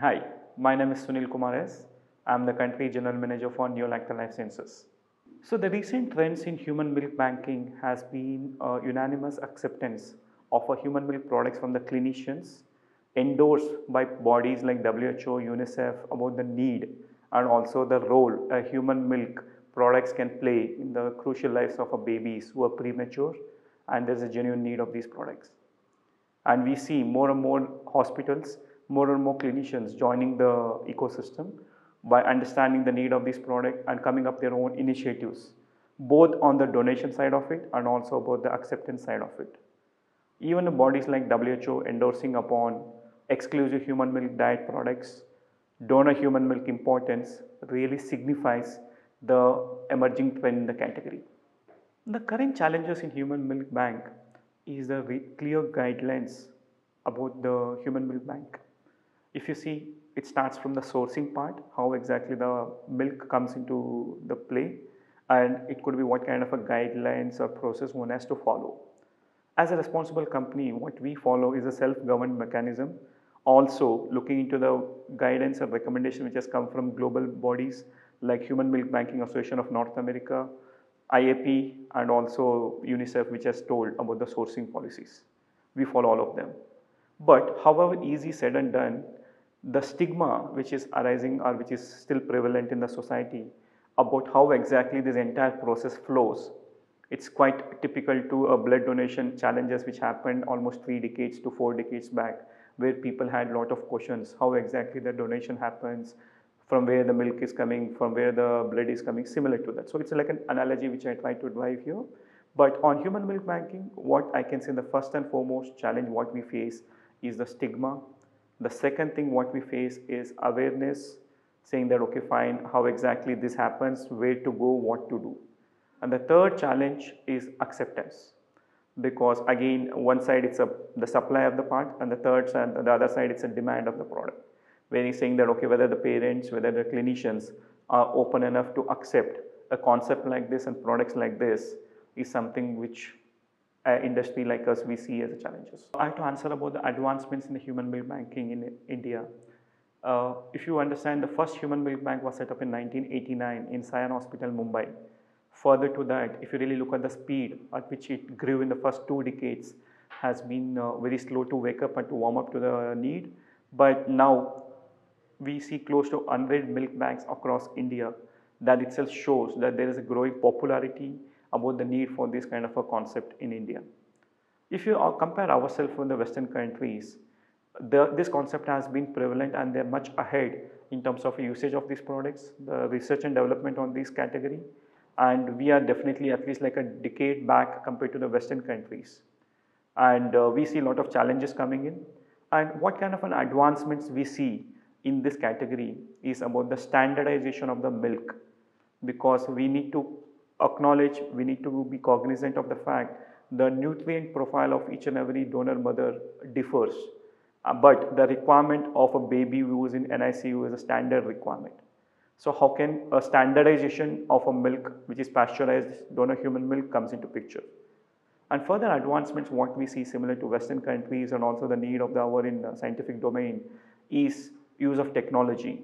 Hi, my name is Sunil Kumar S. I am the Country General Manager for NeoLacta Life Sciences. So the recent trends in human milk banking has been unanimous acceptance of a human milk products from the clinicians, endorsed by bodies like WHO, UNICEF about the need and also the role a human milk products can play in the crucial lives of a babies who are premature, and there is a genuine need of these products. And we see more and more hospitals, more and more clinicians joining the ecosystem by understanding the need of this product and coming up their own initiatives, both on the donation side of it and also about the acceptance side of it. Even the bodies like WHO endorsing upon exclusive human milk diet products, donor human milk importance really signifies the emerging trend in the category. The current challenges in human milk bank is the clear guidelines about the human milk bank. If you see, it starts from the sourcing part, how exactly the milk comes into the play, and it could be what kind of a guidelines or process one has to follow. As a responsible company, what we follow is a self-governed mechanism, also looking into the guidance and recommendation which has come from global bodies like Human Milk Banking Association of North America, IAP, and also UNICEF, which has told about the sourcing policies. We follow all of them. But however easy said and done, the stigma which is arising or which is still prevalent in the society about how exactly this entire process flows, it's quite typical to a blood donation challenges which happened almost 3 decades to 4 decades back, where people had a lot of questions how exactly the donation happens, from where the milk is coming, from where the blood is coming, similar to that. So it's like an analogy which I try to drive here. But on human milk banking, what I can say the first and foremost challenge what we face is the stigma. The second thing what we face is awareness, saying that okay fine, how exactly this happens, where to go, what to do. And the third challenge is acceptance, because again one side it's the supply of the part, and the third side, the other side, it's a demand of the product, where he's saying that okay, whether the parents, whether the clinicians are open enough to accept a concept like this and products like this is something which industry like us we see as a challenges. I have to answer about the advancements in the human milk banking in India. If you understand, the first human milk bank was set up in 1989 in Sion Hospital, Mumbai. Further to that, if you really look at the speed at which it grew in the first 2 decades, has been very slow to wake up and to warm up to the need. But now we see close to 100 milk banks across India. That itself shows that there is a growing popularity about the need for this kind of a concept in India. If you compare ourselves with the Western countries, this concept has been prevalent and they are much ahead in terms of usage of these products, the research and development on this category, and we are definitely at least like a decade back compared to the Western countries. And we see a lot of challenges coming in. And what kind of an advancements we see in this category is about the standardization of the milk, because we need to acknowledge, we need to be cognizant of the fact the nutrient profile of each and every donor mother differs, but the requirement of a baby who is in NICU is a standard requirement. So how can a standardization of a milk which is pasteurized donor human milk comes into picture? And further advancements what we see similar to Western countries and also the need of the hour in the scientific domain is use of technology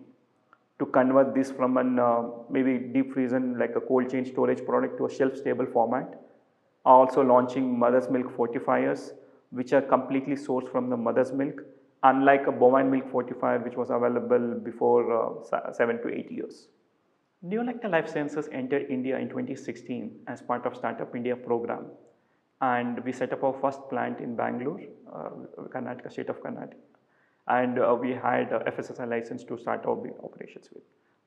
to convert this from an maybe deep freezen like a cold chain storage product to a shelf stable format. Also launching mother's milk fortifiers which are completely sourced from the mother's milk, unlike a bovine milk fortifier which was available before 7 to 8 years. NeoLacta Life Sciences entered India in 2016 as part of Startup India program, and we set up our first plant in Bangalore, Karnataka, state of Karnataka, and we had a FSSI license to start our operations with.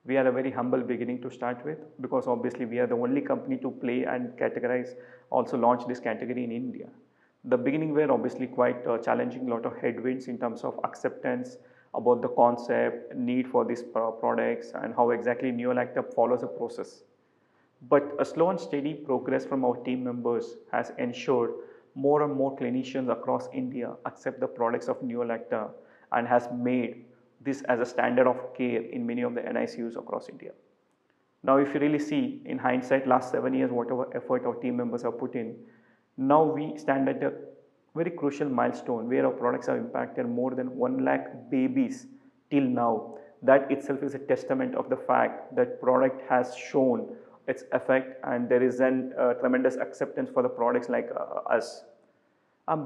We are a very humble beginning to start with, because obviously we are the only company to play and categorize, also launch this category in India. The beginning were obviously quite challenging, lot of headwinds in terms of acceptance about the concept, need for these products, and how exactly NeoLacta follows a process. But a slow and steady progress from our team members has ensured more and more clinicians across India accept the products of NeoLacta and has made this as a standard of care in many of the NICUs across India. Now, if you really see in hindsight, last 7 years, whatever effort our team members have put in, now we stand at a very crucial milestone where our products have impacted more than 1 lakh babies till now, that itself is a testament of the fact that product has shown its effect and there is a tremendous acceptance for the products like us.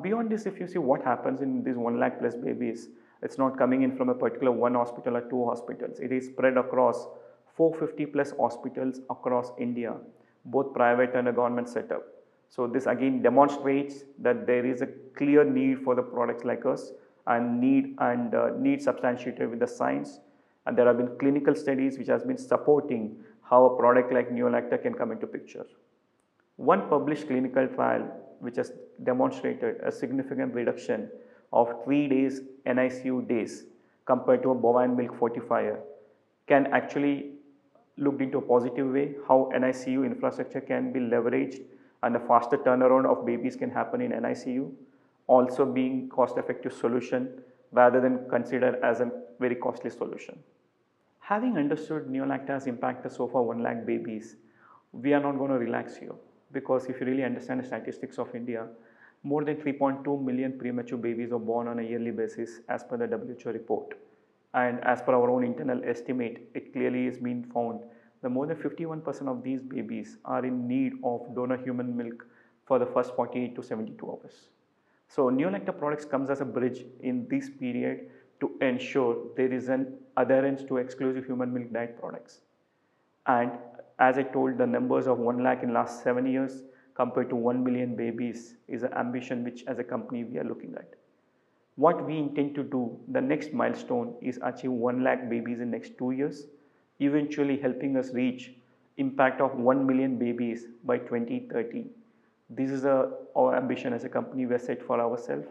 Beyond this, if you see what happens in these 1 lakh plus babies, it's not coming in from a particular one hospital or two hospitals. It is spread across 450 plus hospitals across India, both private and a government setup. So this again demonstrates that there is a clear need for the products like us and need substantiated with the science. And there have been clinical studies which has been supporting how a product like NeoLacta can come into picture. One published clinical trial which has demonstrated a significant reduction of 3 days NICU days compared to a bovine milk fortifier can actually look into a positive way how NICU infrastructure can be leveraged and a faster turnaround of babies can happen in NICU, also being cost effective solution rather than considered as a very costly solution. Having understood NeoLacta has impacted so far 1 lakh babies, we are not going to relax here, because if you really understand the statistics of India, more than 3.2 million premature babies are born on a yearly basis as per the WHO report. And as per our own internal estimate, it clearly is being found that more than 51% of these babies are in need of donor human milk for the first 48 to 72 hours. So NeoLacta products comes as a bridge in this period to ensure there is an adherence to exclusive human milk diet products. And as I told, the numbers of 1 lakh in last 7 years compared to 1 million babies is an ambition which as a company we are looking at. What we intend to do, the next milestone is achieve 1 lakh babies in next 2 years, eventually helping us reach impact of 1 million babies by 2030. This is our ambition as a company we have set for ourselves,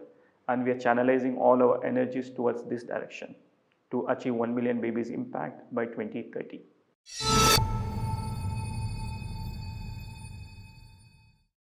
and we are channelizing all our energies towards this direction to achieve 1 million babies impact by 2030.